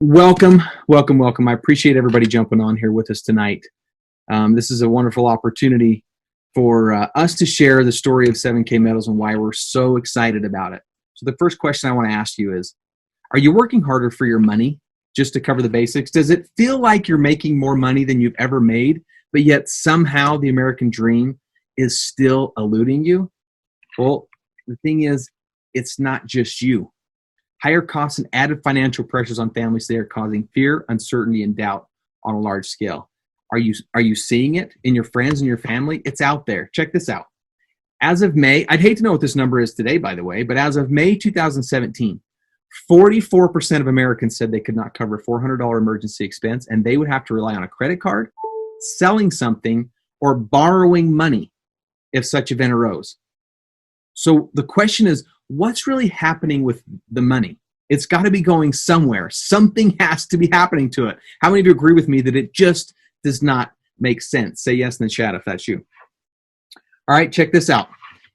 Welcome, welcome, welcome. I appreciate everybody jumping on here with us tonight. This is a wonderful opportunity for us to share the story of 7K Metals and why we're so excited about it. So the first question I want to ask you is, are you working harder for your money just to cover the basics? Does it feel like you're making more money than you've ever made, but yet somehow the American dream is still eluding you? Well, the thing is, it's not just you. Higher costs and added financial pressures on families today are causing fear, uncertainty, and doubt on a large scale. Are you seeing it in your friends and your family? It's out there. Check this out. As of May, I'd hate to know what this number is today, by the way, but as of May 2017, 44% of Americans said they could not cover a $400 emergency expense, and they would have to rely on a credit card, selling something, or borrowing money if such event arose. So the question is, what's really happening with the money? It's got to be going somewhere. Something has to be happening to it. How many of you agree with me that it just does not make sense? Say yes in the chat if that's you. All right, check this out.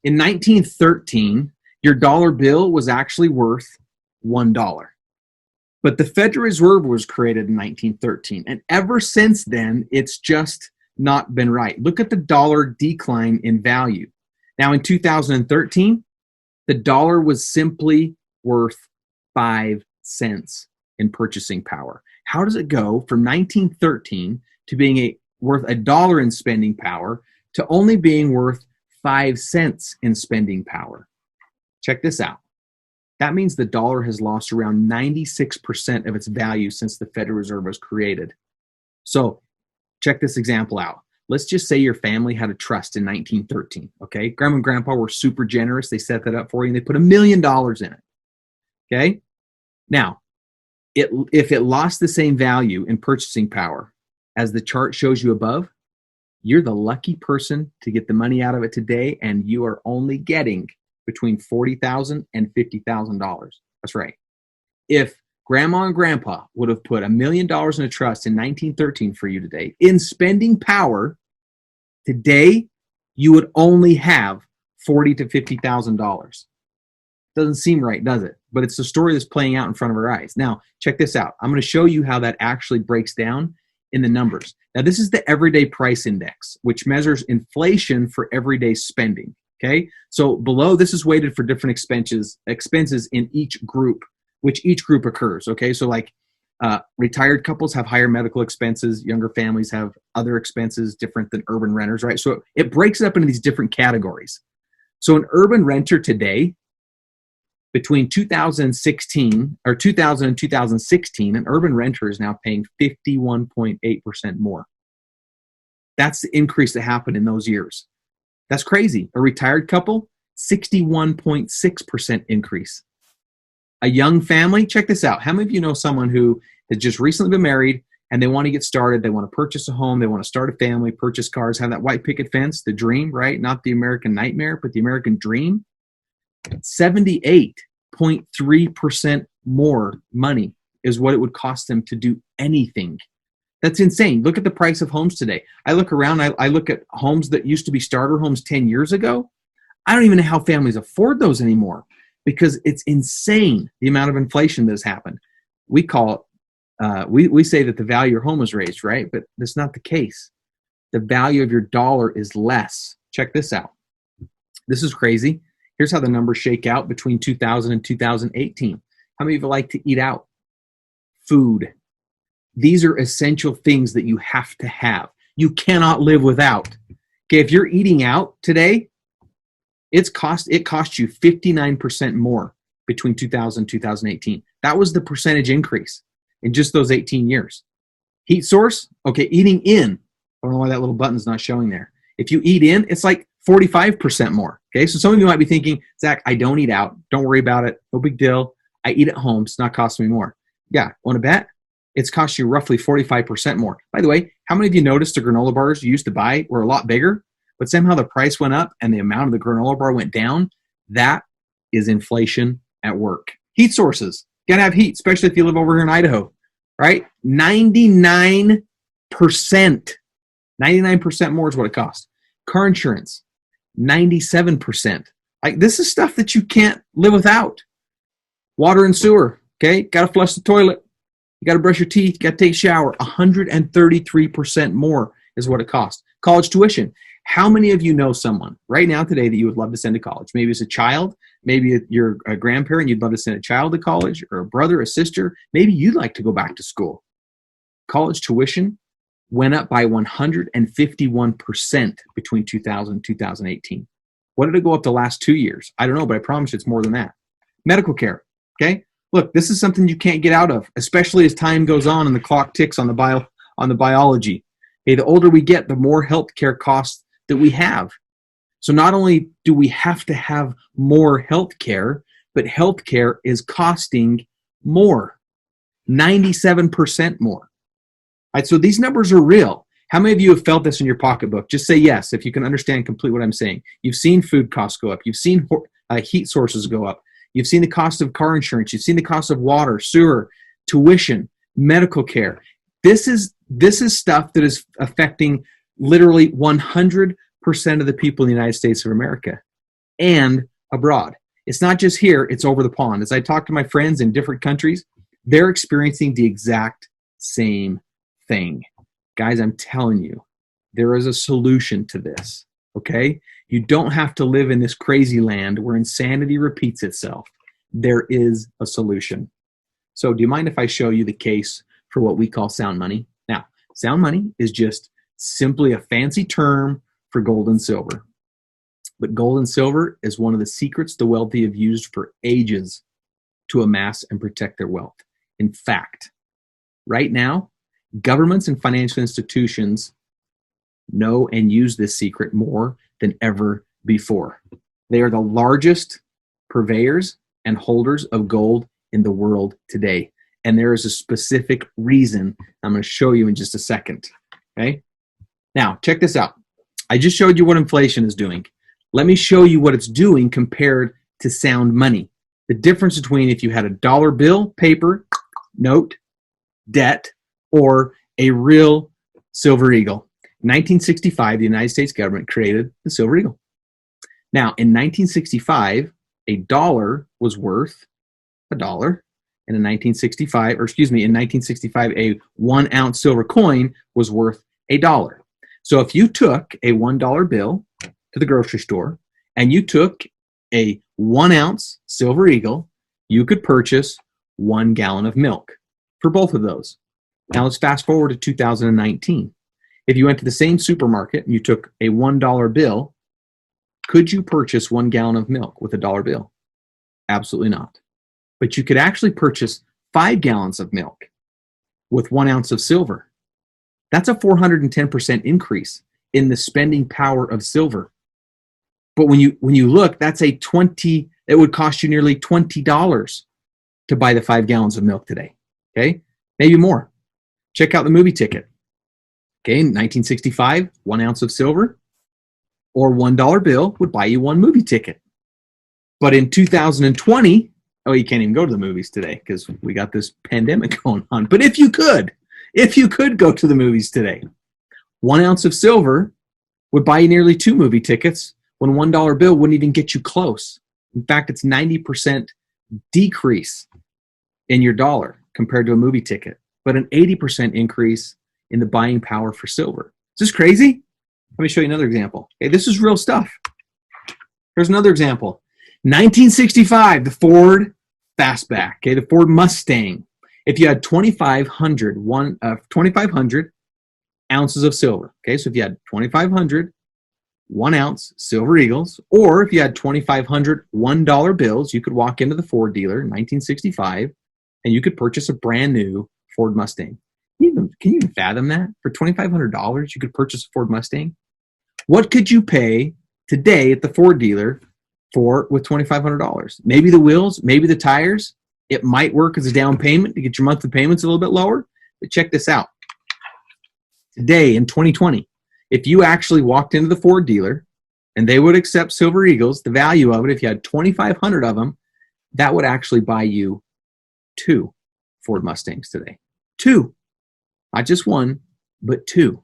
In 1913, your dollar bill was actually worth $1. But the Federal Reserve was created in 1913. And ever since then, it's just not been right. Look at the dollar decline in value. Now in 2013, the dollar was simply worth 5 cents in purchasing power. How does it go from 1913 to being worth $1 in spending power to only being worth 5 cents in spending power? Check this out. That means the dollar has lost around 96% of its value since the Federal Reserve was created. So check this example out. Let's just say your family had a trust in 1913, okay? Grandma and grandpa were super generous. They set that up for you, and they put $1 million in it, okay? Now, if it lost the same value in purchasing power as the chart shows you above, you're the lucky person to get the money out of it today, and you are only getting between $40,000 and $50,000. That's right. If grandma and grandpa would have put $1 million in a trust in 1913 for you today, in spending power, today you would only have $40,000 to $50,000. Doesn't seem right, does it? But it's the story that's playing out in front of our eyes. Now, check this out. I'm going to show you how that actually breaks down in the numbers. Now, this is the Everyday Price Index, which measures inflation for everyday spending. Okay, so below this is weighted for different expenses in each group, which each group occurs. Okay, so like retired couples have higher medical expenses, younger families have other expenses different than urban renters, right? So it breaks it up into these different categories. So an urban renter today, between 2016 or 2000 and 2016, an urban renter is now paying 51.8% more. That's the increase that happened in those years. That's crazy. A retired couple, 61.6% increase. A young family, check this out. How many of you know someone who has just recently been married and they want to get started, they want to purchase a home, they want to start a family, purchase cars, have that white picket fence, the dream, right? Not the American nightmare, but the American dream. 78.3% more money is what it would cost them to do anything. That's insane. Look at the price of homes today. I look around, I look at homes that used to be starter homes 10 years ago. I don't even know how families afford those anymore because it's insane the amount of inflation that has happened. We call it, we say that the value of your home is raised, right? But that's not the case. The value of your dollar is less. Check this out. This is crazy. Here's how the numbers shake out between 2000 and 2018. How many of you like to eat out? Food. These are essential things that you have to have. You cannot live without. Okay, if you're eating out today, it cost you 59% more between 2000 and 2018. That was the percentage increase in just those 18 years. Heat source, okay, eating in. I don't know why that little button's not showing there. If you eat in, it's like 45% more. Okay, so some of you might be thinking, Zach, I don't eat out. Don't worry about it. No big deal. I eat at home. It's not costing me more. Yeah, want to bet? It's cost you roughly 45% more. By the way, how many of you noticed the granola bars you used to buy were a lot bigger, but somehow the price went up and the amount of the granola bar went down? That is inflation at work. Heat sources. You gotta have heat, especially if you live over here in Idaho, right? 99%. 99% more is what it costs. Car insurance, 97%. Like, this is stuff that you can't live without. Water and sewer, okay? Got to flush the toilet. You got to brush your teeth, you got to take a shower. 133% more is what it costs. College tuition. How many of you know someone right now today that you would love to send to college? Maybe it's a child, maybe you're a grandparent, you'd love to send a child to college, or a brother, a sister. Maybe you'd like to go back to school. College tuition went up by 151% between 2000 and 2018. What did it go up the last 2 years? I don't know, but I promise you it's more than that. Medical care, okay? Look, this is something you can't get out of, especially as time goes on and the clock ticks on the biology. Okay, the older we get, the more healthcare costs that we have. So not only do we have to have more healthcare, but healthcare is costing more, 97% more. All right, so these numbers are real. How many of you have felt this in your pocketbook? Just say yes if you can understand completely what I'm saying. You've seen food costs go up. You've seen heat sources go up. You've seen the cost of car insurance. You've seen the cost of water, sewer, tuition, medical care. This is stuff that is affecting literally 100% of the people in the United States of America and abroad. It's not just here, it's over the pond. As I talk to my friends in different countries, they're experiencing the exact same thing. Guys, I'm telling you, there is a solution to this, okay? You don't have to live in this crazy land where insanity repeats itself. There is a solution. So do you mind if I show you the case for what we call sound money? Now, sound money is just simply a fancy term for gold and silver. But gold and silver is one of the secrets the wealthy have used for ages to amass and protect their wealth. In fact, right now, governments and financial institutions know and use this secret more than ever before. They are the largest purveyors and holders of gold in the world today. And there is a specific reason I'm going to show you in just a second. Okay? Now, check this out. I just showed you what inflation is doing. Let me show you what it's doing compared to sound money. The difference between if you had a dollar bill, paper, note, debt, or a real silver eagle. In 1965, the United States government created the silver eagle. Now, in 1965, a dollar was worth $1. And in 1965, a 1 ounce silver coin was worth $1. So if you took a $1 bill to the grocery store and you took a 1 ounce silver eagle, you could purchase 1 gallon of milk for both of those. Now let's fast forward to 2019. If you went to the same supermarket and you took a $1 bill, could you purchase 1 gallon of milk with a dollar bill? Absolutely not. But you could actually purchase 5 gallons of milk with 1 ounce of silver. That's a 410% increase in the spending power of silver. But when you look, it would cost you nearly $20 to buy the 5 gallons of milk today. Okay? Maybe more. Check out the movie ticket. Okay, in 1965, 1 ounce of silver or $1 bill would buy you 1 movie ticket. But in 2020, you can't even go to the movies today because we got this pandemic going on. But if you could go to the movies today, 1 ounce of silver would buy you nearly 2 movie tickets when $1 bill wouldn't even get you close. In fact, it's 90% decrease in your dollar compared to a movie ticket, but an 80% increase in the buying power for silver. Is this crazy? Let me show you another example. Okay, this is real stuff. Here's another example. 1965, the Ford Fastback, okay, the Ford Mustang. If you had 2,500 ounces of silver, okay, so if you had 2,500 1 ounce silver eagles, or if you had 2,500 $1 bills, you could walk into the Ford dealer in 1965 and you could purchase a brand new Ford Mustang. Can you even fathom that? For $2,500, you could purchase a Ford Mustang? What could you pay today at the Ford dealer with $2,500? Maybe the wheels, maybe the tires. It might work as a down payment to get your monthly payments a little bit lower. But check this out. Today in 2020, if you actually walked into the Ford dealer and they would accept Silver Eagles, the value of it, if you had 2,500 of them, that would actually buy you 2 Ford Mustangs today. 2. Not just 1, but 2.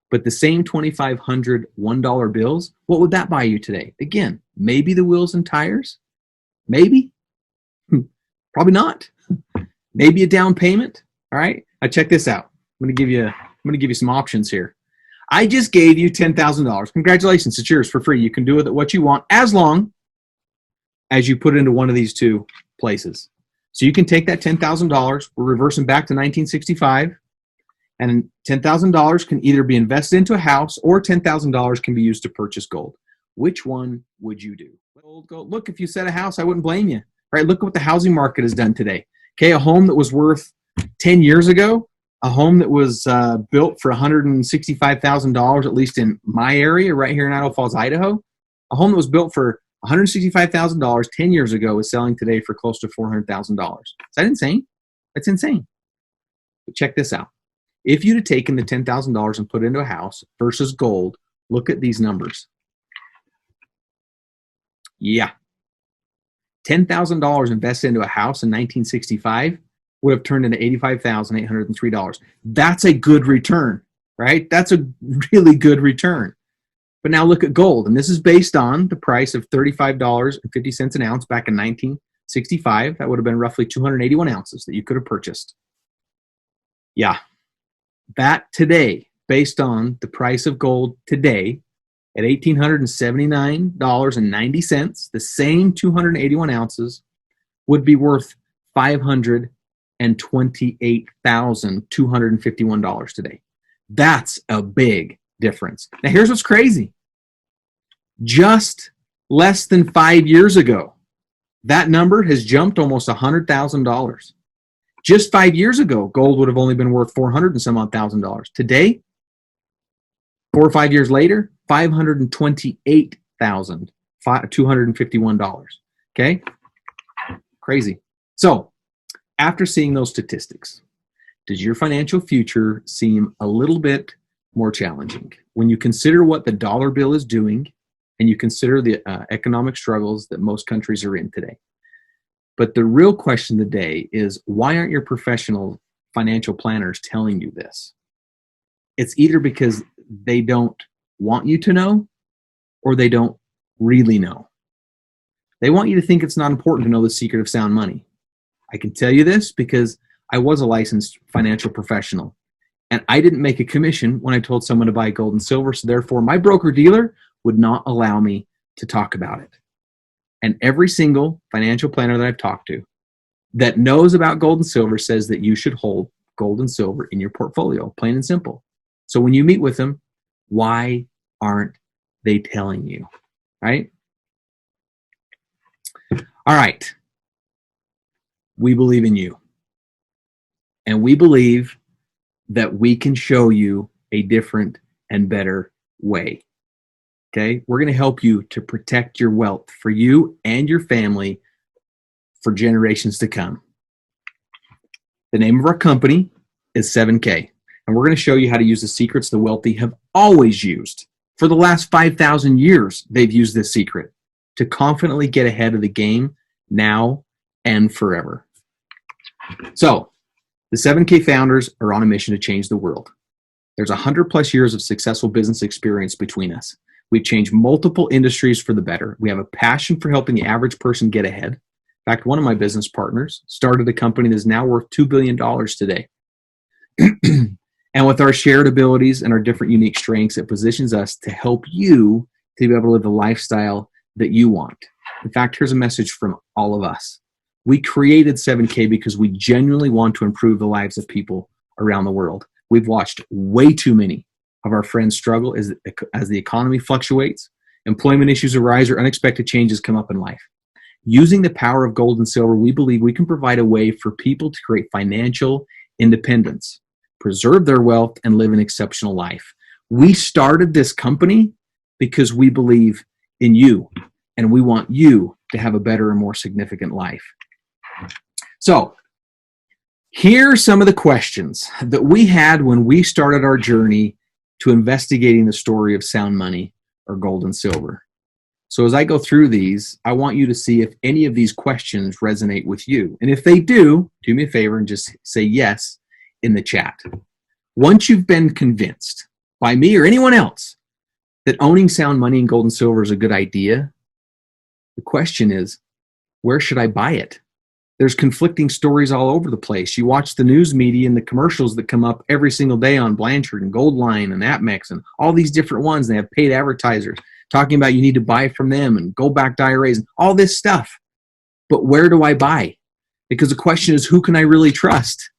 But the same 2,500 $1 bills, what would that buy you today? Again, maybe the wheels and tires. Maybe. Probably not. Maybe a down payment. All right. Now check this out. I'm going to give you some options here. I just gave you $10,000. Congratulations. It's yours for free. You can do with it what you want as long as you put it into one of these two places. So you can take that $10,000. We're reversing back to 1965. And $10,000 can either be invested into a house or $10,000 can be used to purchase gold. Which one would you do? Gold. Look, if you said a house, I wouldn't blame you. Right? Look at what the housing market has done today. Okay, a home that was worth 10 years ago, a home that was built for $165,000, at least in my area, right here in Idaho Falls, Idaho, a home that was built for $165,000 10 years ago is selling today for close to $400,000. Is that insane? That's insane. But check this out. If you'd have taken the $10,000 and put it into a house versus gold, look at these numbers. Yeah. $10,000 invested into a house in 1965 would have turned into $85,803. That's a good return, right? That's a really good return. But now look at gold, and this is based on the price of $35.50 an ounce back in 1965. That would have been roughly 281 ounces that you could have purchased. Yeah. That today, based on the price of gold today, at $1,879.90, the same 281 ounces would be worth $528,251 today. That's a big difference. Now, here's what's crazy. Just less than 5 years ago, that number has jumped almost $100,000. Just 5 years ago, gold would have only been worth $400 and some odd thousand dollars. Today, 4 or 5 years later, $528,251. Okay? Crazy. So, after seeing those statistics, does your financial future seem a little bit more challenging? When you consider what the dollar bill is doing and you consider the economic struggles that most countries are in today. But the real question today is, why aren't your professional financial planners telling you this? It's either because they don't want you to know or they don't really know. They want you to think it's not important to know the secret of sound money. I can tell you this because I was a licensed financial professional and I didn't make a commission when I told someone to buy gold and silver. So therefore, my broker-dealer would not allow me to talk about it. And every single financial planner that I've talked to that knows about gold and silver says that you should hold gold and silver in your portfolio, plain and simple. So when you meet with them, why aren't they telling you, right? All right. We believe in you. And we believe that we can show you a different and better way. Okay? We're going to help you to protect your wealth for you and your family for generations to come. The name of our company is 7K. And we're going to show you how to use the secrets the wealthy have always used. For the last 5,000 years, they've used this secret to confidently get ahead of the game now and forever. So, the 7K founders are on a mission to change the world. There's 100 plus years of successful business experience between us. We've changed multiple industries for the better. We have a passion for helping the average person get ahead. In fact, one of my business partners started a company that is now worth $2 billion today. And with our shared abilities and our different unique strengths, it positions us to help you to be able to live the lifestyle that you want. In fact, here's a message from all of us. We created 7K because we genuinely want to improve the lives of people around the world. We've watched way too many of our friends struggle as the economy fluctuates, employment issues arise, or unexpected changes come up in life. Using the power of gold and silver, we believe we can provide a way for people to create financial independence, preserve their wealth, and live an exceptional life. We started this company because we believe in you, and we want you to have a better and more significant life. So, here are some of the questions that we had when we started our journey to investigating the story of sound money or gold and silver. So as I go through these, I want you to see if any of these questions resonate with you. And if they do me a favor and just say yes in the chat. Once you've been convinced by me or anyone else that owning sound money and gold and silver is a good idea, the question is, where should I buy it? There's conflicting stories all over the place. You watch the news media and the commercials that come up every single day on Blanchard and Goldline and APMEX and all these different ones. They have paid advertisers talking about you need to buy from them and gold-backed IRAs and all this stuff. But where do I buy? Because the question is, who can I really trust?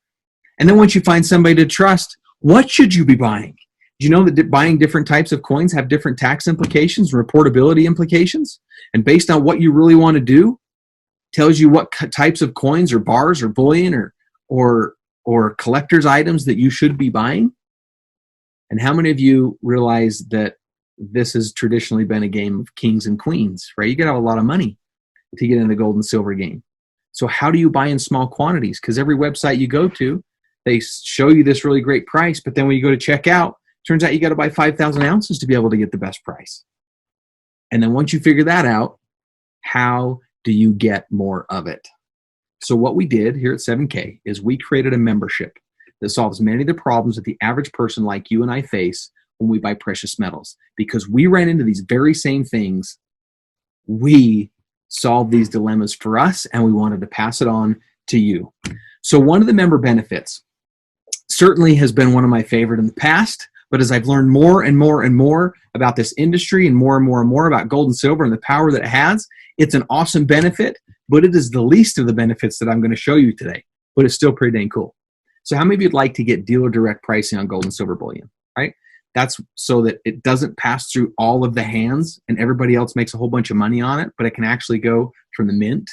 And then once you find somebody to trust, what should you be buying? Do you know that buying different types of coins have different tax implications and reportability implications? And based on what you really want to do, tells you what types of coins or bars or bullion or collector's items that you should be buying. And how many of you realize that this has traditionally been a game of kings and queens, right? You got to have a lot of money to get in the gold and silver game. So how do you buy in small quantities? Because every website you go to, they show you this really great price, but then when you go to check out, turns out you got to buy 5,000 ounces to be able to get the best price. And then once you figure that out, how do you get more of it? So what we did here at 7K is we created a membership that solves many of the problems that the average person like you and I face when we buy precious metals. Because we ran into these very same things, we solved these dilemmas for us, and we wanted to pass it on to you. So one of the member benefits certainly has been one of my favorite in the past, but as I've learned more and more and more about this industry and more about gold and silver and the power that it has, it's an awesome benefit, but it is the least of the benefits that I'm going to show you today, but it's still pretty dang cool. So how many of you would like to get dealer direct pricing on gold and silver bullion, right? That's so that it doesn't pass through all of the hands and everybody else makes a whole bunch of money on it, but it can actually go from the mint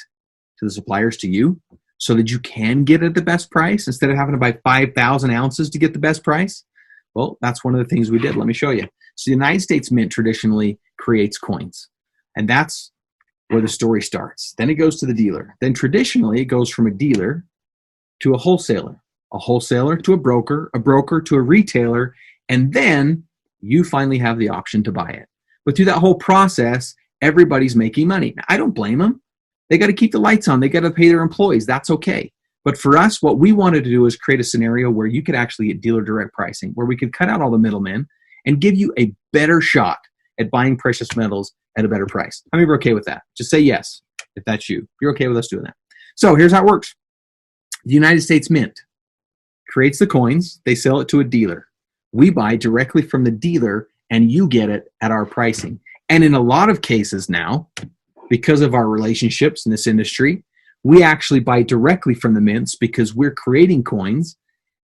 to the suppliers to you so that you can get it at the best price instead of having to buy 5,000 ounces to get the best price. Well, that's one of the things we did. Let me show you. So the United States Mint traditionally creates coins, and that's where the story starts. Then it goes to the dealer. Then traditionally it goes from a dealer to a wholesaler to a broker to a retailer, and then you finally have the option to buy it. But through that whole process, everybody's making money. Now, I don't blame them. They got to keep the lights on. They got to pay their employees. That's okay. But for us, what we wanted to do is create a scenario where you could actually get dealer direct pricing, where we could cut out all the middlemen and give you a better shot at buying precious metals at a better price. How many of you are okay with that? Just say yes if that's you. You're okay with us doing that. So here's how it works. The United States Mint creates the coins. They sell it to a dealer. We buy directly from the dealer, and you get it at our pricing. And in a lot of cases now, because of our relationships in this industry, we actually buy directly from the mints because we're creating coins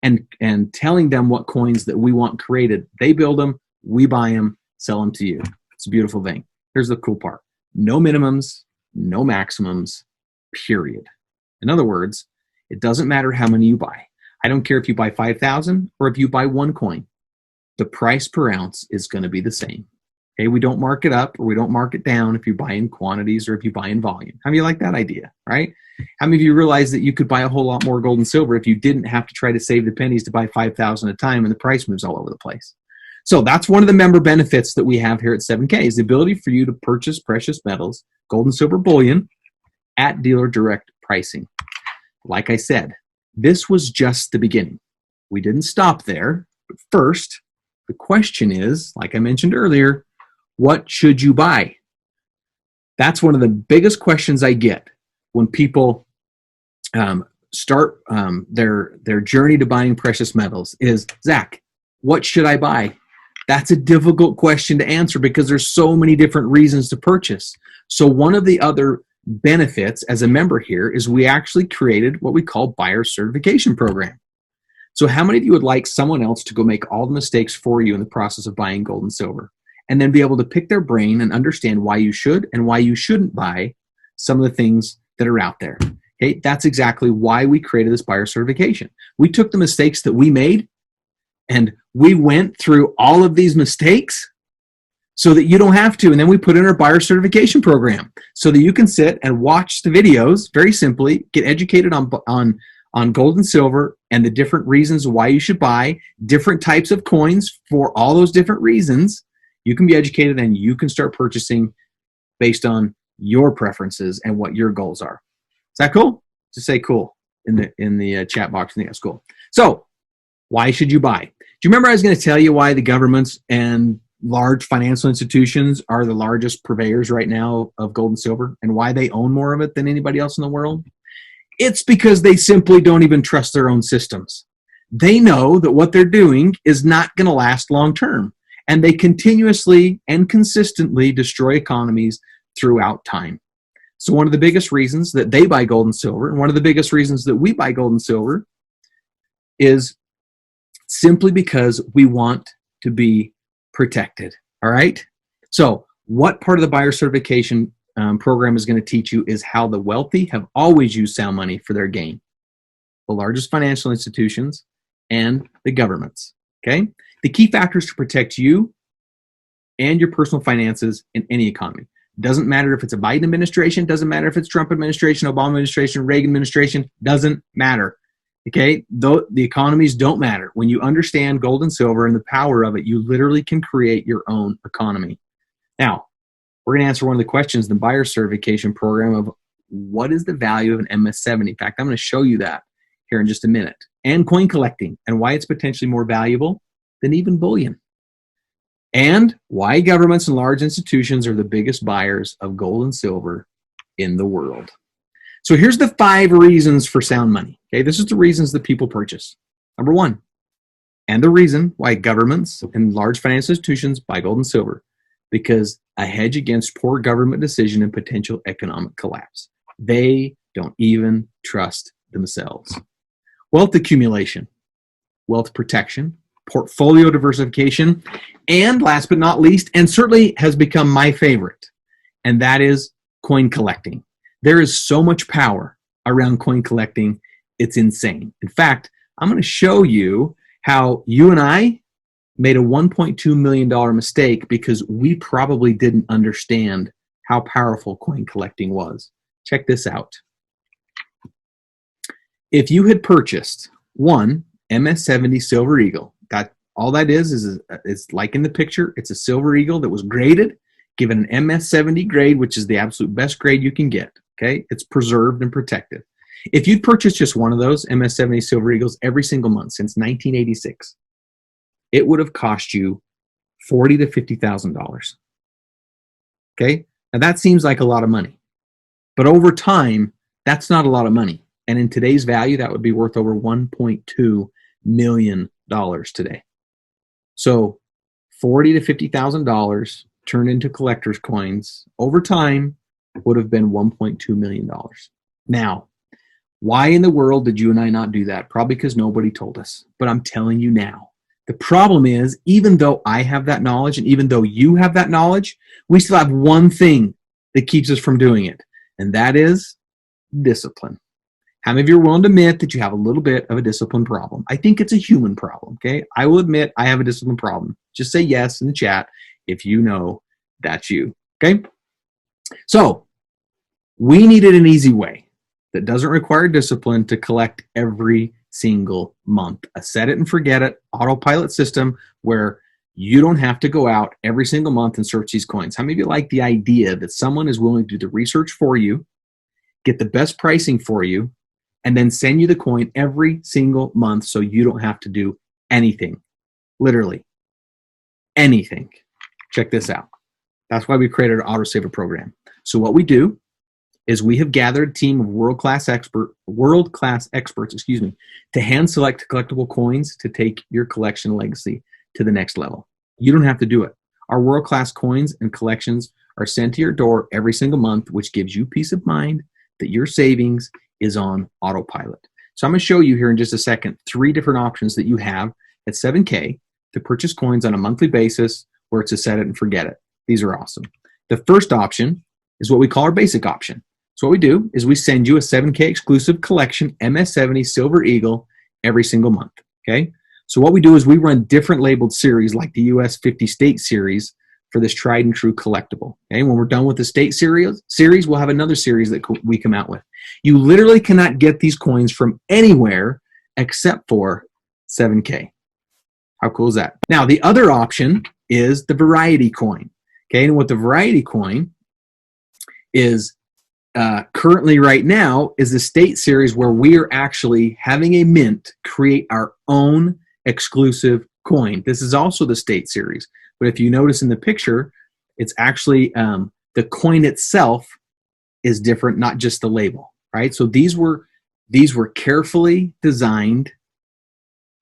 and telling them what coins that we want created. They build them, we buy them, sell them to you. It's a beautiful thing. Here's the cool part. No minimums, no maximums, period. In other words, it doesn't matter how many you buy. I don't care if you buy 5,000 or if you buy one coin. The price per ounce is going to be the same. Okay, we don't mark it up or we don't mark it down if you buy in quantities or if you buy in volume. How many of you like that idea, right? How many of you realize that you could buy a whole lot more gold and silver if you didn't have to try to save the pennies to buy 5,000 at a time and the price moves all over the place? So that's one of the member benefits that we have here at 7K is the ability for you to purchase precious metals, gold and silver bullion at dealer direct pricing. Like I said, this was just the beginning. We didn't stop there. But first, the question is, like I mentioned earlier, what should you buy? That's one of the biggest questions I get when people start their journey to buying precious metals is, Zach, what should I buy? That's a difficult question to answer because there's so many different reasons to purchase. So one of the other benefits as a member here is we actually created what we call buyer certification program. So how many of you would like someone else to go make all the mistakes for you in the process of buying gold and silver and then be able to pick their brain and understand why you should and why you shouldn't buy some of the things that are out there? Okay, that's exactly why we created this buyer certification. We took the mistakes that we made and we went through all of these mistakes so that you don't have to. And then we put in our buyer certification program so that you can sit and watch the videos very simply, get educated on gold and silver and the different reasons why you should buy different types of coins for all those different reasons. You can be educated and you can start purchasing based on your preferences and what your goals are. Is that cool? Just say cool in the chat box. I think that's cool. So why should you buy? Do you remember I was going to tell you why the governments and large financial institutions are the largest purveyors right now of gold and silver and why they own more of it than anybody else in the world? It's because they simply don't even trust their own systems. They know that what they're doing is not going to last long term, and they continuously and consistently destroy economies throughout time. So one of the biggest reasons that they buy gold and silver, and one of the biggest reasons that we buy gold and silver, is simply because we want to be protected. All right? So what part of the buyer certification program is going to teach you is how the wealthy have always used sound money for their gain. The largest financial institutions and the governments. Okay? The key factors to protect you and your personal finances in any economy. Doesn't matter if it's a Biden administration, doesn't matter if it's Trump administration, Obama administration, Reagan administration, doesn't matter. Okay? Though the economies don't matter. When you understand gold and silver and the power of it, you literally can create your own economy. Now, we're going to answer one of the questions in the buyer certification program of what is the value of an MS-70? In fact, I'm going to show you that here in just a minute. And coin collecting and why it's potentially more valuable than even bullion. And why governments and large institutions are the biggest buyers of gold and silver in the world. So here's the 5 reasons for sound money. Okay, this is the reasons that people purchase. Number 1, and the reason why governments and large financial institutions buy gold and silver, because a hedge against poor government decision and potential economic collapse. They don't even trust themselves. Wealth accumulation, wealth protection, portfolio diversification, and last but not least, and certainly has become my favorite, and that is coin collecting. There is so much power around coin collecting, it's insane. In fact, I'm going to show you how you and I made a $1.2 million mistake because we probably didn't understand how powerful coin collecting was. Check this out. If you had purchased one MS-70 Silver Eagle, all that is it's like in the picture, it's a Silver Eagle that was graded, given an MS-70 grade, which is the absolute best grade you can get. Okay, it's preserved and protected. If you'd purchased just one of those MS-70 Silver Eagles every single month since 1986, it would have cost you $40,000 to $50,000. Okay, now that seems like a lot of money, but over time, that's not a lot of money. And in today's value, that would be worth over $1.2 million today. So $40,000 to $50,000 turned into collector's coins over time would have been $1.2 million. Now, why in the world did you and I not do that? Probably because nobody told us. But I'm telling you now, the problem is, even though I have that knowledge and even though you have that knowledge, we still have one thing that keeps us from doing it, and that is discipline. How many of you are willing to admit that you have a little bit of a discipline problem? I think it's a human problem, okay? I will admit I have a discipline problem. Just say yes in the chat if you know that's you, okay? So, we needed an easy way that doesn't require discipline to collect every single month. A set it and forget it autopilot system where you don't have to go out every single month and search these coins. How many of you like the idea that someone is willing to do the research for you, get the best pricing for you, and then send you the coin every single month so you don't have to do anything? Literally anything. Check this out. That's why we created our autosaver program. So what we do is we have gathered a team of world-class experts, to hand select collectible coins to take your collection legacy to the next level. You don't have to do it. Our world-class coins and collections are sent to your door every single month, which gives you peace of mind that your savings is on autopilot. So I'm going to show you here in just a second 3 different options that you have at 7K to purchase coins on a monthly basis where it's a set it and forget it. These are awesome. The first option is what we call our basic option. So what we do is we send you a 7K exclusive collection MS-70 Silver Eagle every single month, okay? So what we do is we run different labeled series like the US 50 State Series for this tried and true collectible. Okay? When we're done with the state series, we'll have another series that we come out with. You literally cannot get these coins from anywhere except for 7K. How cool is that? Now, the other option is the variety coin. Okay, and what the variety coin is currently right now is the state series where we are actually having a mint create our own exclusive coin. This is also the state series, but if you notice in the picture, it's actually the coin itself is different, not just the label, right? So these were These were carefully designed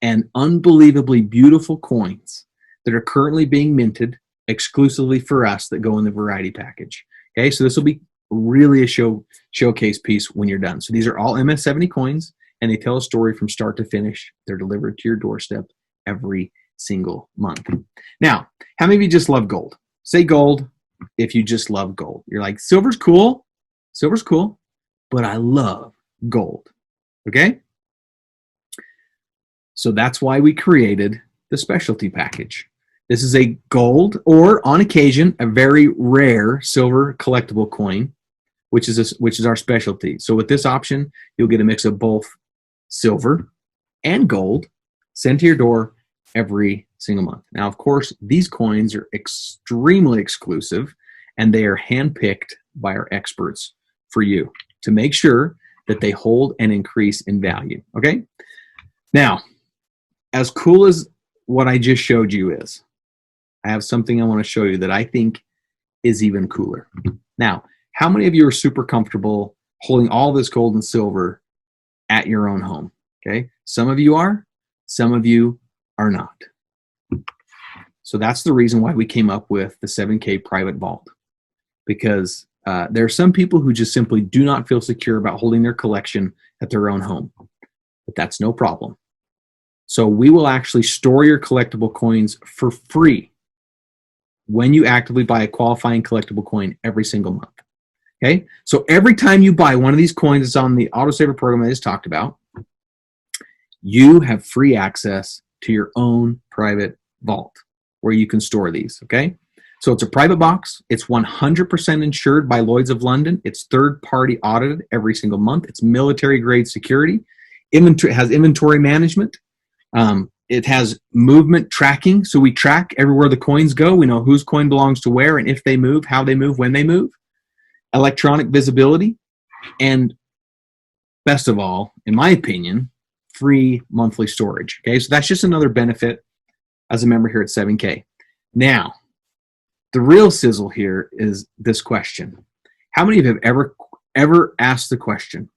and unbelievably beautiful coins that are currently being minted exclusively for us that go in the variety package. Okay, so this will be really a showcase piece when you're done. So these are all MS-70 coins, and they tell a story from start to finish. They're delivered to your doorstep every single month. Now, how many of you just love gold? Say gold if you just love gold. You're like, silver's cool, but I love gold. Okay? So that's why we created the specialty package. This is a gold, or on occasion, a very rare silver collectible coin, which is our specialty. So with this option, you'll get a mix of both silver and gold sent to your door every single month. Now, of course, these coins are extremely exclusive, and they are handpicked by our experts for you to make sure that they hold and increase in value. Okay? Now, as cool as what I just showed you is, I have something I want to show you that I think is even cooler. Now, how many of you are super comfortable holding all this gold and silver at your own home? Okay, some of you are, some of you are not. So that's the reason why we came up with the 7K private vault, because there are some people who just simply do not feel secure about holding their collection at their own home, but that's no problem. So we will actually store your collectible coins for free when you actively buy a qualifying collectible coin every single month. Okay, so every time you buy one of these coins that's on the autosaver program I just talked about, you have free access to your own private vault where you can store these. Okay, so it's a private box. It's 100% insured by Lloyd's of London. It's third-party audited every single month. It's military-grade security. It has inventory management. It has movement tracking, so we track everywhere the coins go. We know whose coin belongs to where, and if they move, how they move, when they move. Electronic visibility, and best of all, in my opinion, free monthly storage. Okay, so that's just another benefit as a member here at 7K. Now, the real sizzle here is this question. How many of you have ever asked the question,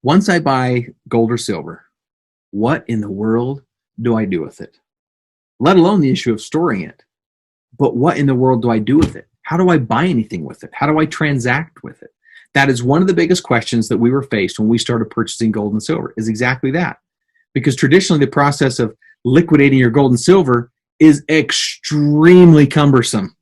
once I buy gold or silver, what in the world do I do with it? Let alone the issue of storing it. But what in the world do I do with it? How do I buy anything with it? How do I transact with it? That is one of the biggest questions that we were faced when we started purchasing gold and silver, is exactly that. Because traditionally the process of liquidating your gold and silver is extremely cumbersome.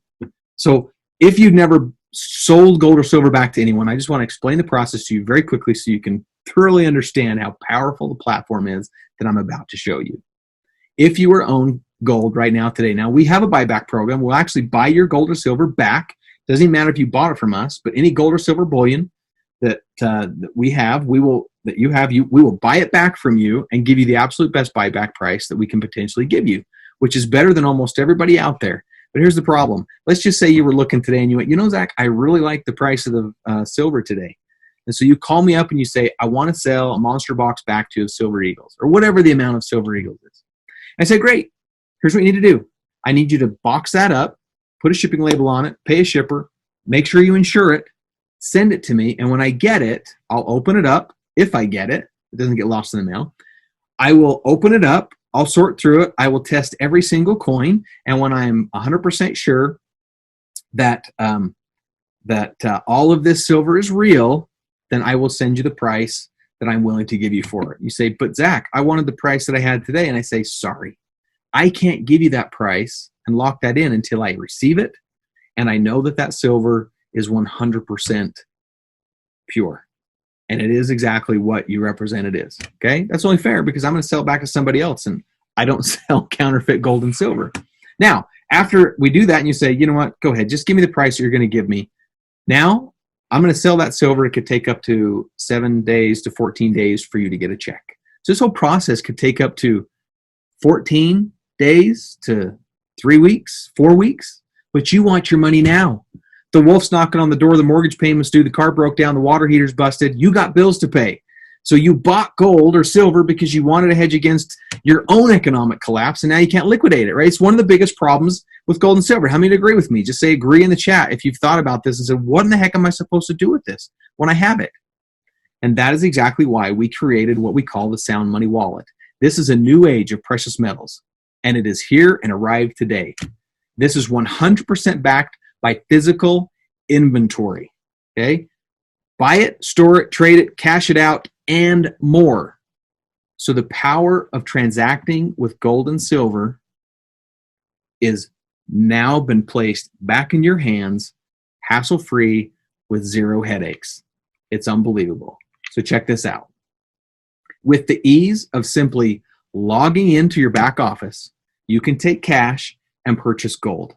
So if you've never sold gold or silver back to anyone, I just want to explain the process to you very quickly so you can thoroughly understand how powerful the platform is that I'm about to show you. If you are own gold right now today, now we have a buyback program. We'll actually buy your gold or silver back. Doesn't even matter if you bought it from us, but any gold or silver bullion that we will buy it back from you and give you the absolute best buyback price that we can potentially give you, which is better than almost everybody out there. But here's the problem. Let's just say you were looking today and you went, you know, Zach, I really like the price of the silver today. And so you call me up and you say, I want to sell a monster box back to Silver Eagles, or whatever the amount of Silver Eagles is. I say, great. Here's what you need to do. I need you to box that up, put a shipping label on it, pay a shipper, make sure you insure it, send it to me, and when I get it, I'll open it up. If I get it, it doesn't get lost in the mail. I will open it up. I'll sort through it. I will test every single coin, and when I'm 100% sure that all of this silver is real, then I will send you the price that I'm willing to give you for it. You say, but Zach, I wanted the price that I had today. And I say, sorry, I can't give you that price and lock that in until I receive it. And I know that that silver is 100% pure. And it is exactly what you represent it is. Okay? That's only fair because I'm going to sell it back to somebody else. And I don't sell counterfeit gold and silver. Now, after we do that and you say, you know what, go ahead, just give me the price that you're going to give me. Now, I'm going to sell that silver. It could take up to 7 days to 14 days for you to get a check. So this whole process could take up to 14 days to 3 weeks, 4 weeks, but you want your money now. The wolf's knocking on the door, the mortgage payment's due, the car broke down, the water heater's busted, you got bills to pay. So you bought gold or silver because you wanted to hedge against your own economic collapse, and now you can't liquidate it, right? It's one of the biggest problems with gold and silver. How many agree with me? Just say agree in the chat if you've thought about this and said, what in the heck am I supposed to do with this when I have it? And that is exactly why we created what we call the Sound Money Wallet. This is a new age of precious metals, and it is here and arrived today. This is 100% backed by physical inventory. Okay? Buy it, store it, trade it, cash it out, and more. So the power of transacting with gold and silver is now been placed back in your hands, hassle-free, with zero headaches. It's unbelievable. So check this out. With the ease of simply logging into your back office, you can take cash and purchase gold.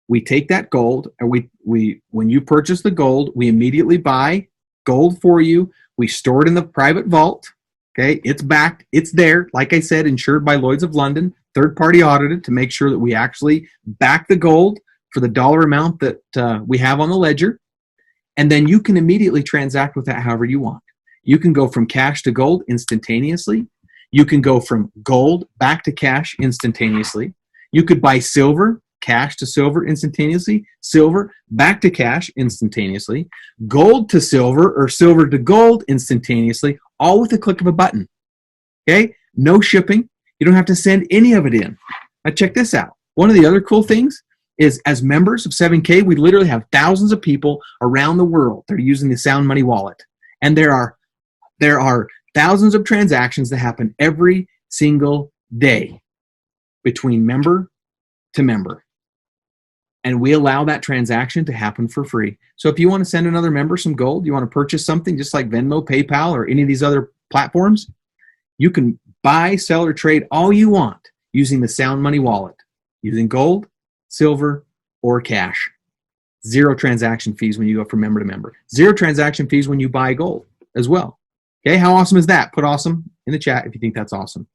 We take that gold, and when you purchase the gold, we immediately buy gold for you. We store it in the private vault. Okay, it's backed, it's there, like I said, insured by Lloyd's of London, third-party audited to make sure that we actually back the gold for the dollar amount that we have on the ledger. And then you can immediately transact with that however you want. You can go from cash to gold instantaneously. You can go from gold back to cash instantaneously. You could buy silver, cash to silver instantaneously, silver back to cash instantaneously, gold to silver or silver to gold instantaneously, all with a click of a button. Okay? No shipping. You don't have to send any of it in. Now check this out. One of the other cool things is as members of 7K, we literally have thousands of people around the world that are using the Sound Money Wallet. And there are thousands of transactions that happen every single day between member to member. And we allow that transaction to happen for free. So if you want to send another member some gold, you want to purchase something just like Venmo, PayPal, or any of these other platforms, you can buy, sell, or trade all you want using the Sound Money Wallet, using gold, silver, or cash. Zero transaction fees when you go from member to member. Zero transaction fees when you buy gold as well. Okay, how awesome is that? Put awesome in the chat if you think that's awesome.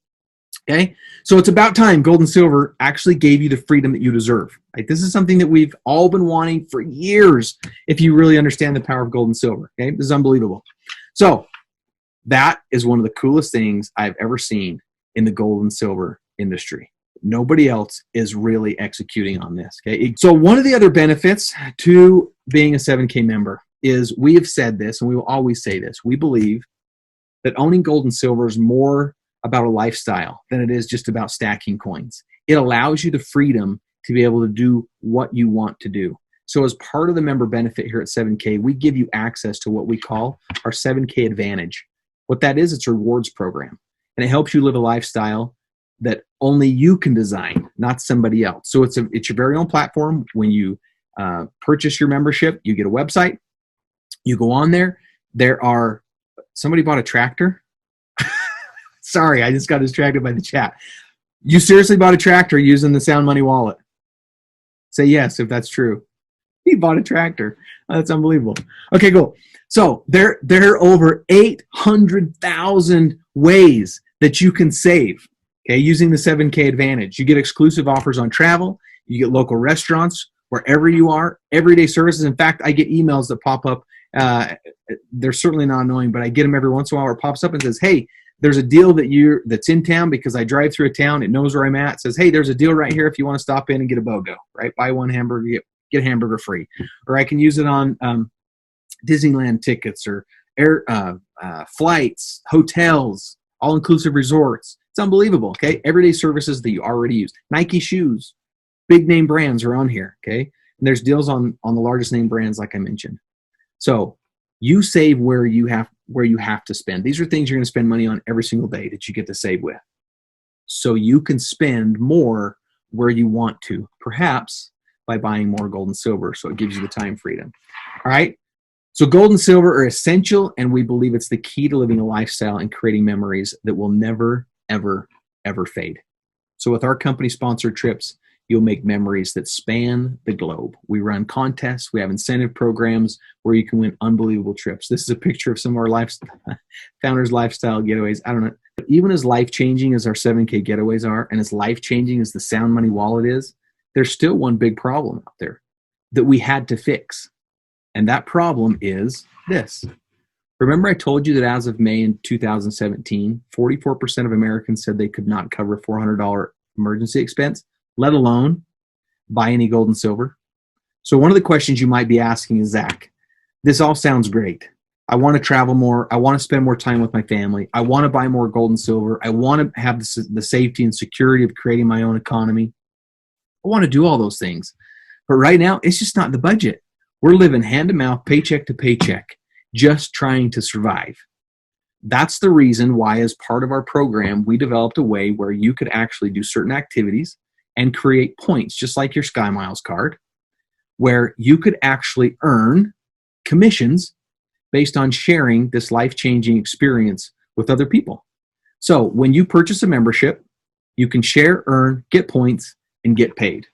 Okay, so it's about time gold and silver actually gave you the freedom that you deserve. Right? This is something that we've all been wanting for years if you really understand the power of gold and silver. Okay, this is unbelievable. So that is one of the coolest things I've ever seen in the gold and silver industry. Nobody else is really executing on this. Okay, so one of the other benefits to being a 7K member is we have said this, and we will always say this. We believe that owning gold and silver is more about a lifestyle than it is just about stacking coins. It allows you the freedom to be able to do what you want to do. So as part of the member benefit here at 7K, we give you access to what we call our 7K Advantage. What that is, it's a rewards program. And it helps you live a lifestyle that only you can design, not somebody else. So it's your very own platform. When you purchase your membership, you get a website. You go on there. Somebody bought a tractor. Sorry, I just got distracted by the chat. You seriously bought a tractor using the Sound Money Wallet? Say yes if that's true. He bought a tractor. Oh, that's unbelievable. Okay, cool. So there are over 800,000 ways that you can save, okay, using the 7K Advantage. You get exclusive offers on travel. You get local restaurants wherever you are, everyday services. In fact, I get emails that pop up. They're certainly not annoying, but I get them every once in a while where it pops up and says, hey, there's a deal that's in town because I drive through a town. It knows where I'm at. It says, hey, there's a deal right here if you want to stop in and get a BOGO, right? Buy one hamburger, get a hamburger free. Or I can use it on Disneyland tickets or air flights, hotels, all-inclusive resorts. It's unbelievable, okay? Everyday services that you already use. Nike shoes, big name brands are on here, okay? And there's deals on the largest name brands like I mentioned. So you save where you have to spend. These are things you're going to spend money on every single day that you get to save with. So you can spend more where you want to, perhaps by buying more gold and silver. So it gives you the time freedom. All right. So gold and silver are essential, and we believe it's the key to living a lifestyle and creating memories that will never, ever, ever fade. So with our company sponsored trips, you'll make memories that span the globe. We run contests. We have incentive programs where you can win unbelievable trips. This is a picture of some of our founders' lifestyle getaways. I don't know. But even as life-changing as our 7K getaways are, and as life-changing as the Sound Money Wallet is, there's still one big problem out there that we had to fix. And that problem is this. Remember I told you that as of May in 2017, 44% of Americans said they could not cover a $400 emergency expense, let alone buy any gold and silver. So one of the questions you might be asking is, Zach, this all sounds great. I want to travel more. I want to spend more time with my family. I want to buy more gold and silver. I want to have the safety and security of creating my own economy. I want to do all those things. But right now, it's just not the budget. We're living hand to mouth, paycheck to paycheck, just trying to survive. That's the reason why, as part of our program, we developed a way where you could actually do certain activities and create points, just like your Sky Miles card, where you could actually earn commissions based on sharing this life-changing experience with other people. So when you purchase a membership, you can share, earn, get points, and get paid.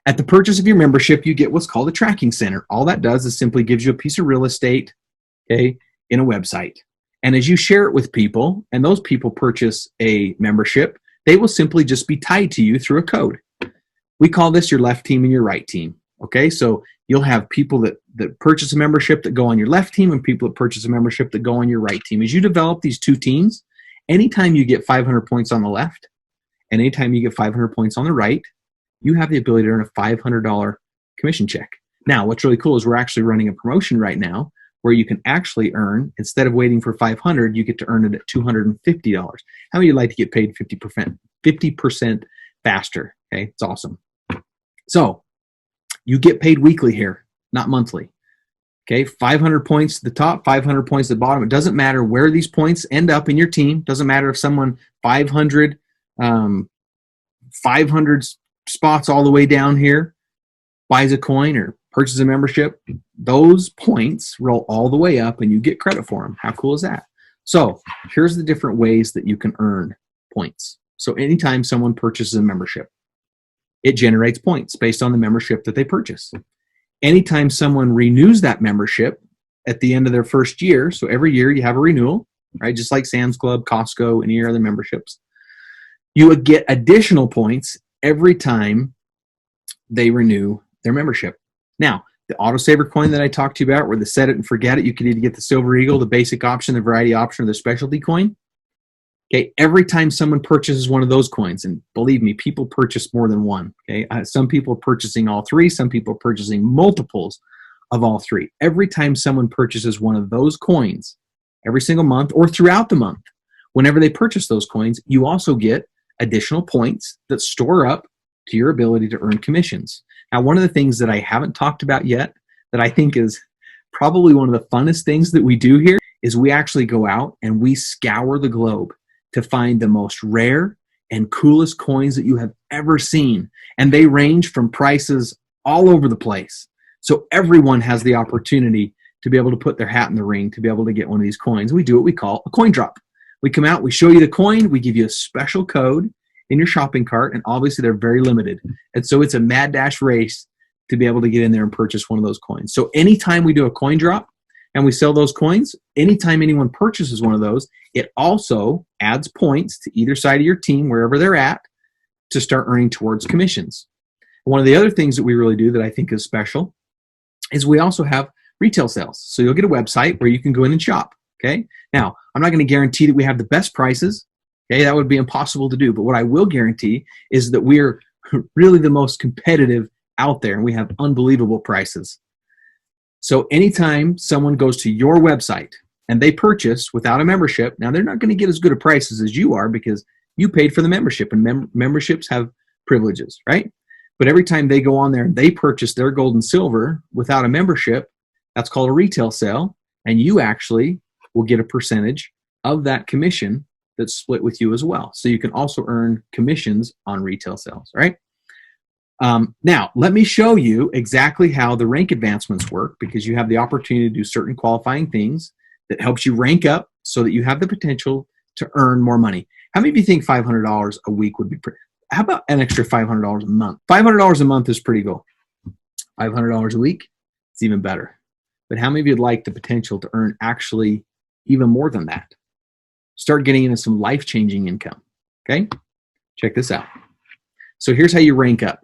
At the purchase of your membership, you get what's called a tracking center. All that does is simply gives you a piece of real estate, okay, in a website. And as you share it with people, and those people purchase a membership, they will simply just be tied to you through a code. We call this your left team and your right team. Okay, so you'll have people that purchase a membership that go on your left team and people that purchase a membership that go on your right team. As you develop these two teams, anytime you get 500 points on the left and anytime you get 500 points on the right, you have the ability to earn a $500 commission check. Now, what's really cool is we're actually running a promotion right now where you can actually earn, instead of waiting for 500, you get to earn it at $250. How many of you like to get paid 50% faster? Okay, it's awesome. So, you get paid weekly here, not monthly. Okay, 500 points to the top, 500 points to the bottom. It doesn't matter where these points end up in your team. Doesn't matter if someone 500 spots all the way down here buys a coin or purchases a membership. Those points roll all the way up and you get credit for them. How cool is that? So here's the different ways that you can earn points. So anytime someone purchases a membership, it generates points based on the membership that they purchase. Anytime someone renews that membership at the end of their first year, so every year you have a renewal, right? Just like Sam's Club, Costco, any other memberships, you would get additional points every time they renew their membership. Now, the autosaver coin that I talked to you about, where the set it and forget it, you could either get the Silver Eagle, the basic option, the variety option, or the specialty coin. Okay, every time someone purchases one of those coins, and believe me, people purchase more than one. Okay, some people are purchasing all three, some people are purchasing multiples of all three. Every time someone purchases one of those coins, every single month or throughout the month, whenever they purchase those coins, you also get additional points that store up to your ability to earn commissions. Now, one of the things that I haven't talked about yet that I think is probably one of the funnest things that we do here is we actually go out and we scour the globe to find the most rare and coolest coins that you have ever seen. And they range from prices all over the place. So everyone has the opportunity to be able to put their hat in the ring to be able to get one of these coins. We do what we call a coin drop. We come out, we show you the coin, we give you a special code in your shopping cart, and obviously they're very limited. And so it's a mad dash race to be able to get in there and purchase one of those coins. So anytime we do a coin drop and we sell those coins, anytime anyone purchases one of those, it also adds points to either side of your team, wherever they're at, to start earning towards commissions. One of the other things that we really do that I think is special is we also have retail sales. So you'll get a website where you can go in and shop. Okay. Now, I'm not going to guarantee that we have the best prices. Okay. That would be impossible to do. But what I will guarantee is that we're really the most competitive out there and we have unbelievable prices. So anytime someone goes to your website and they purchase without a membership, now they're not going to get as good of prices as you are because you paid for the membership, and memberships have privileges, right? But every time they go on there and they purchase their gold and silver without a membership, that's called a retail sale, and you actually will get a percentage of that commission that's split with you as well. So you can also earn commissions on retail sales, right? Now, let me show you exactly how the rank advancements work, because you have the opportunity to do certain qualifying things that helps you rank up so that you have the potential to earn more money. How many of you think $500 a week would be how about an extra $500 a month? $500 a month is pretty cool. $500 a week, it's even better. But how many of you would like the potential to earn actually even more than that? Start getting into some life-changing income, okay? Check this out. So here's how you rank up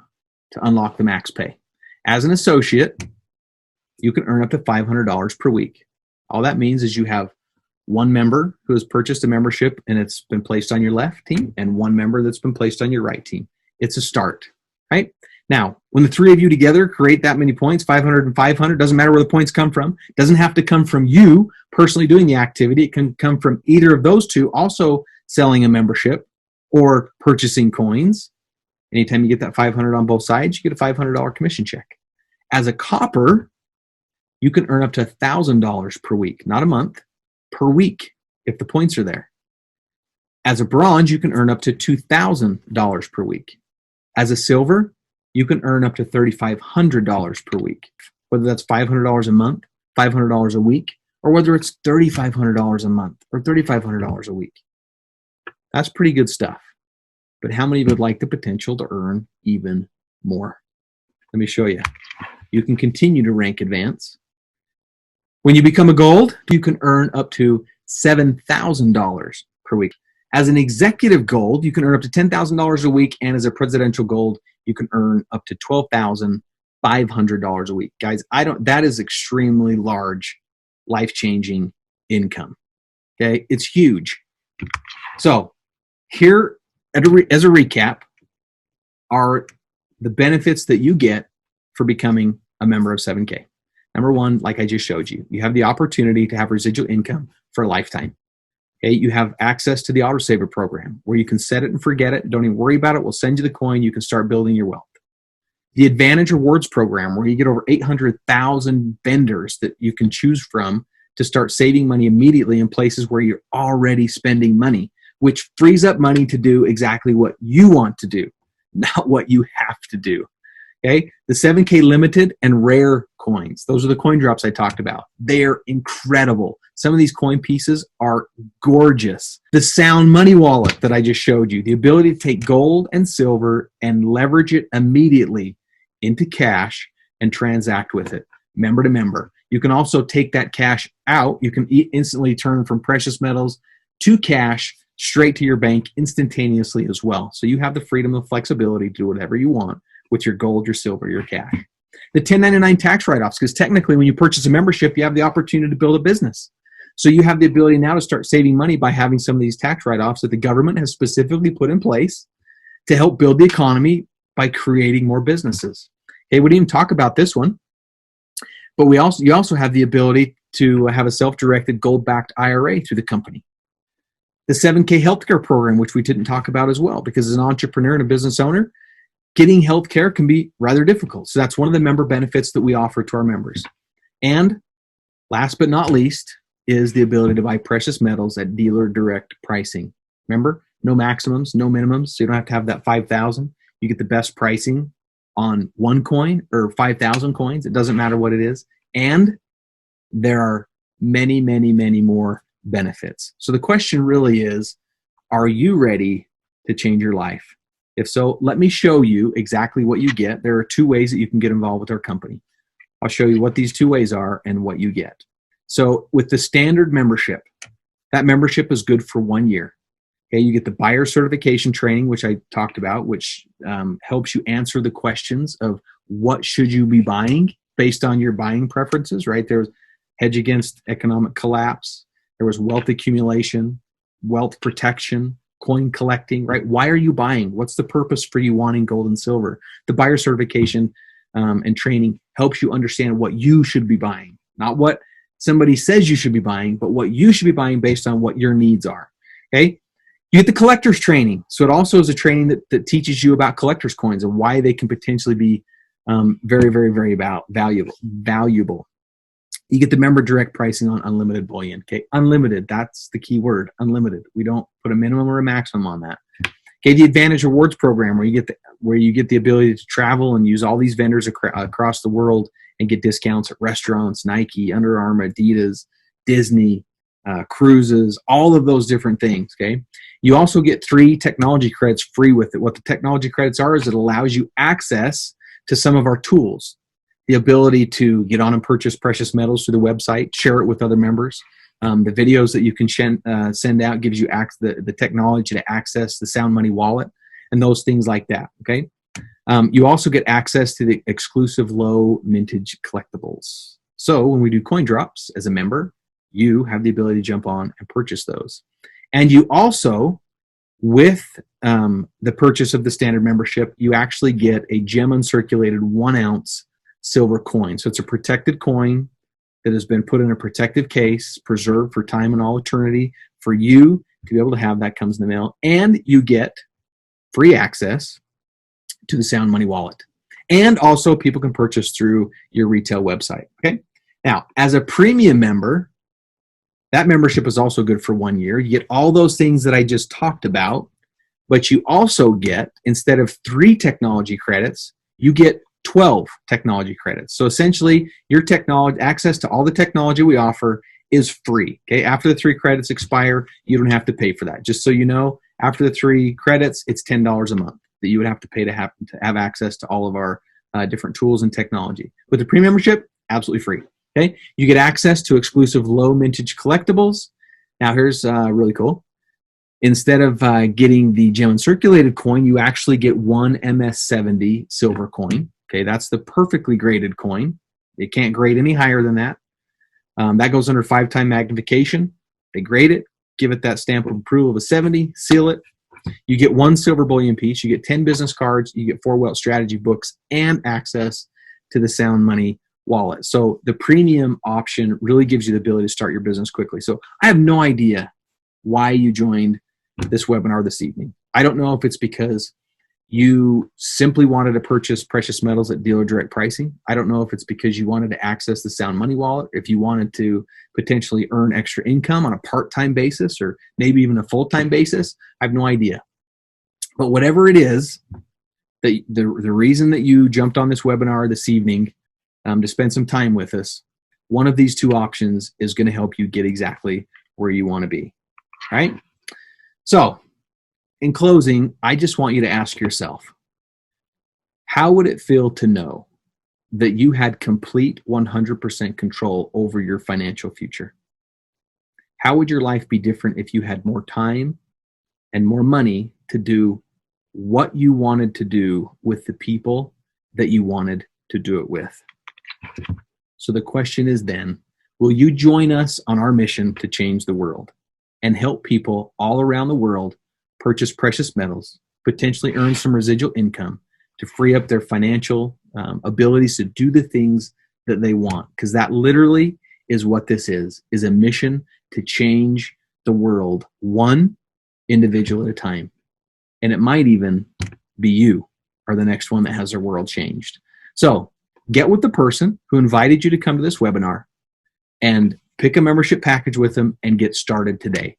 to unlock the max pay. As an associate, you can earn up to $500 per week. All that means is you have one member who has purchased a membership and it's been placed on your left team and one member that's been placed on your right team. It's a start, right? Now, when the three of you together create that many points, 500 and 500, doesn't matter where the points come from. Doesn't have to come from you personally doing the activity. It can come from either of those two also selling a membership or purchasing coins. Anytime you get that 500 on both sides, you get a $500 commission check. As a copper, you can earn up to $1,000 per week, not a month, per week if the points are there. As a bronze, you can earn up to $2,000 per week. As a silver, you can earn up to $3,500 per week, whether that's $500 a month, $500 a week, or whether it's $3,500 a month or $3,500 a week. That's pretty good stuff. But how many would like the potential to earn even more? Let me show you. You can continue to rank advance. When you become a gold, you can earn up to $7,000 per week. As an executive gold, you can earn up to $10,000 a week, and as a presidential gold, you can earn up to $12,500 a week. Guys, that is extremely large, life-changing income. Okay, it's huge. So here, as a recap, are the benefits that you get for becoming a member of 7K. Number one, like I just showed you, you have the opportunity to have residual income for a lifetime. Okay, you have access to the autosaver program where you can set it and forget it. Don't even worry about it. We'll send you the coin. You can start building your wealth. The Advantage Rewards program where you get over 800,000 vendors that you can choose from to start saving money immediately in places where you're already spending money, which frees up money to do exactly what you want to do, not what you have to do. Okay, the 7K limited and rare coins. Those are the coin drops I talked about. They're incredible. Some of these coin pieces are gorgeous. The Sound Money Wallet that I just showed you, the ability to take gold and silver and leverage it immediately into cash and transact with it, member to member. You can also take that cash out. You can instantly turn from precious metals to cash straight to your bank instantaneously as well. So you have the freedom and flexibility to do whatever you want with your gold, your silver, your cash. The 1099 tax write-offs, because technically when you purchase a membership, you have the opportunity to build a business. So you have the ability now to start saving money by having some of these tax write-offs that the government has specifically put in place to help build the economy by creating more businesses. Okay, we didn't even talk about this one, but you also have the ability to have a self-directed gold-backed IRA through the company. The 7K healthcare program, which we didn't talk about as well, because as an entrepreneur and a business owner, getting healthcare can be rather difficult. So that's one of the member benefits that we offer to our members. And last but not least is the ability to buy precious metals at dealer direct pricing. Remember, no maximums, no minimums. So you don't have to have that 5,000. You get the best pricing on one coin or 5,000 coins. It doesn't matter what it is. And there are many, many, many more benefits. So the question really is, are you ready to change your life? If so, let me show you exactly what you get. There are two ways that you can get involved with our company. I'll show you what these two ways are and what you get. So with the standard membership, that membership is good for 1 year. Okay, you get the buyer certification training, which I talked about, which helps you answer the questions of what should you be buying based on your buying preferences, right? There's hedge against economic collapse. There was wealth accumulation, wealth protection, coin collecting, right? Why are you buying? What's the purpose for you wanting gold and silver? The buyer certification and training helps you understand what you should be buying, not what somebody says you should be buying, but what you should be buying based on what your needs are. Okay. You get the collector's training. So it also is a training that teaches you about collector's coins and why they can potentially be very, very, very valuable. You get the member direct pricing on unlimited bullion. Okay, unlimited. That's the key word. Unlimited. We don't put a minimum or a maximum on that. Okay, the Advantage Rewards program where you get the ability to travel and use all these vendors across the world and get discounts at restaurants, Nike, Under Armour, Adidas, Disney, cruises, all of those different things. Okay, you also get 3 technology credits free with it. What the technology credits are is it allows you access to some of our tools. The ability to get on and purchase precious metals through the website, share it with other members. The videos that you can send out gives you the technology to access the Sound Money Wallet and those things like that, okay? You also get access to the exclusive low mintage collectibles. So when we do coin drops as a member, you have the ability to jump on and purchase those. And you also With the purchase of the standard membership, you actually get a gem uncirculated 1 ounce silver coin. So it's a protected coin that has been put in a protective case, preserved for time and all eternity for you to be able to have. That comes in the mail. And you get free access to the Sound Money wallet. And also people can purchase through your retail website. Okay. Now, as a premium member, that membership is also good for 1 year. You get all those things that I just talked about, but you also get, instead of 3 technology credits, you get 12 technology credits. So essentially, your technology access to all the technology we offer is free. Okay, after the 3 credits expire, you don't have to pay for that. Just so you know, after the 3 credits, it's $10 a month that you would have to pay to have access to all of our different tools and technology. With the premium membership, absolutely free. Okay, you get access to exclusive low mintage collectibles. Now here's really cool. Instead of getting the gem uncirculated coin, you actually get 1 MS70 silver coin. Okay, that's the perfectly graded coin. It can't grade any higher than that. That goes under 5-time magnification. They grade it, give it that stamp of approval of a 70, seal it. You get 1 silver bullion piece. You get 10 business cards. You get 4 wealth strategy books and access to the Sound Money wallet. So the premium option really gives you the ability to start your business quickly. So I have no idea why you joined this webinar this evening. I don't know if it's because you simply wanted to purchase precious metals at dealer direct pricing. I don't know if it's because you wanted to access the Sound Money wallet, if you wanted to potentially earn extra income on a part-time basis or maybe even a full-time basis. I have no idea. But whatever it is, the reason that you jumped on this webinar this evening to spend some time with us, one of these 2 options is going to help you get exactly where you want to be. All right? So, in closing, I just want you to ask yourself, how would it feel to know that you had complete 100% control over your financial future? How would your life be different if you had more time and more money to do what you wanted to do with the people that you wanted to do it with? So the question is then, will you join us on our mission to change the world and help people all around the world purchase precious metals, potentially earn some residual income to free up their financial abilities to do the things that they want? Because that literally is what this is a mission to change the world one individual at a time. And it might even be you or the next one that has their world changed. So get with the person who invited you to come to this webinar and pick a membership package with them and get started today.